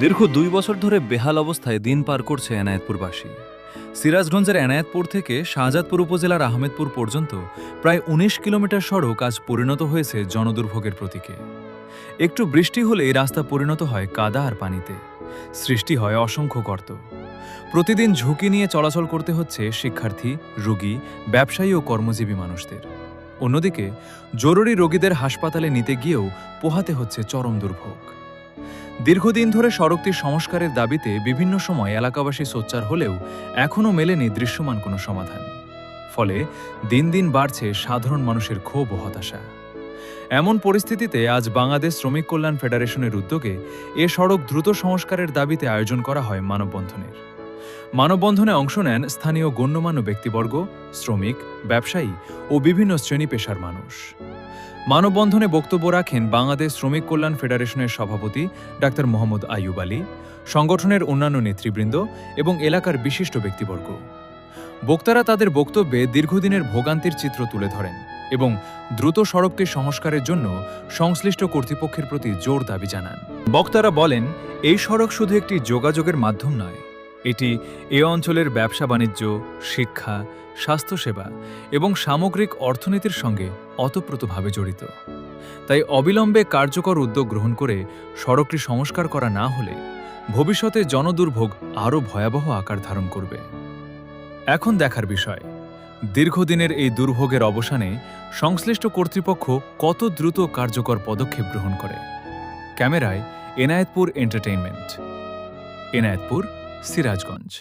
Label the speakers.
Speaker 1: দীর্ঘ ২ বছর ধরে বেহাল অবস্থায় দিন পার করছে এনায়েতপুরবাসী। সিরাজগঞ্জের এনায়েতপুর থেকে শাহজাদপুর উপজেলার আহমেদপুর পর্যন্ত প্রায় ১৯ কিলোমিটার সড়ক আজ পরিণত হয়েছে জনদুর্ভোগের প্রতীকে। একটু বৃষ্টি হলেই রাস্তা পরিণত হয় কাদা আর পানিতে, সৃষ্টি হয় অসংখ্য গর্ত। প্রতিদিন ঝুঁকি নিয়ে চলাচল করতে হচ্ছে শিক্ষার্থী, রোগী, ব্যবসায়ী ও কর্মজীবী মানুষদের। অন্যদিকে জরুরি রোগীদের হাসপাতালে নিতে গিয়েও পোহাতে হচ্ছে চরম দুর্ভোগ। দীর্ঘদিন ধরে সড়কটির সংস্কারের দাবিতে বিভিন্ন সময় এলাকাবাসী সোচ্চার হলেও এখনও মেলেনি দৃশ্যমান কোনো সমাধান। ফলে দিন দিন বাড়ছে সাধারণ মানুষের ক্ষোভ ও হতাশা। এমন পরিস্থিতিতে আজ বাংলাদেশ শ্রমিক কল্যাণ ফেডারেশনের উদ্যোগে এ সড়ক দ্রুত সংস্কারের দাবিতে আয়োজন করা হয় মানববন্ধনের। মানববন্ধনে অংশ নেন স্থানীয় গণ্যমান্য ব্যক্তিবর্গ, শ্রমিক, ব্যবসায়ী ও বিভিন্ন শ্রেণী পেশার মানুষ। মানববন্ধনে বক্তব্য রাখেন বাংলাদেশ শ্রমিক কল্যাণ ফেডারেশনের সভাপতি ডাক্তার মোহাম্মদ আইয়ুব আলী, সংগঠনের অন্যান্য নেতৃবৃন্দ এবং এলাকার বিশিষ্ট ব্যক্তিবর্গ। বক্তারা তাদের বক্তব্যে দীর্ঘদিনের ভোগান্তির চিত্র তুলে ধরেন এবং দ্রুত সড়কটি সংস্কারের জন্য সংশ্লিষ্ট কর্তৃপক্ষের প্রতি জোর দাবি জানান। বক্তারা বলেন, এই সড়ক শুধু একটি যোগাযোগের মাধ্যম নয়, এটি এ অঞ্চলের ব্যবসা বাণিজ্য, শিক্ষা, স্বাস্থ্যসেবা এবং সামগ্রিক অর্থনীতির সঙ্গে ওতপ্রোতভাবে জড়িত। তাই অবিলম্বে কার্যকর উদ্যোগ গ্রহণ করে সড়কটি সংস্কার করা না হলে ভবিষ্যতে জনদুর্ভোগ আরও ভয়াবহ আকার ধারণ করবে। এখন দেখার বিষয়, দীর্ঘদিনের এই দুর্ভোগের অবসানে সংশ্লিষ্ট কর্তৃপক্ষ কত দ্রুত কার্যকর পদক্ষেপ গ্রহণ করে। ক্যামেরায় এনায়েতপুর এন্টারটেইনমেন্ট, এনায়েতপুর, সিরাজগঞ্জ।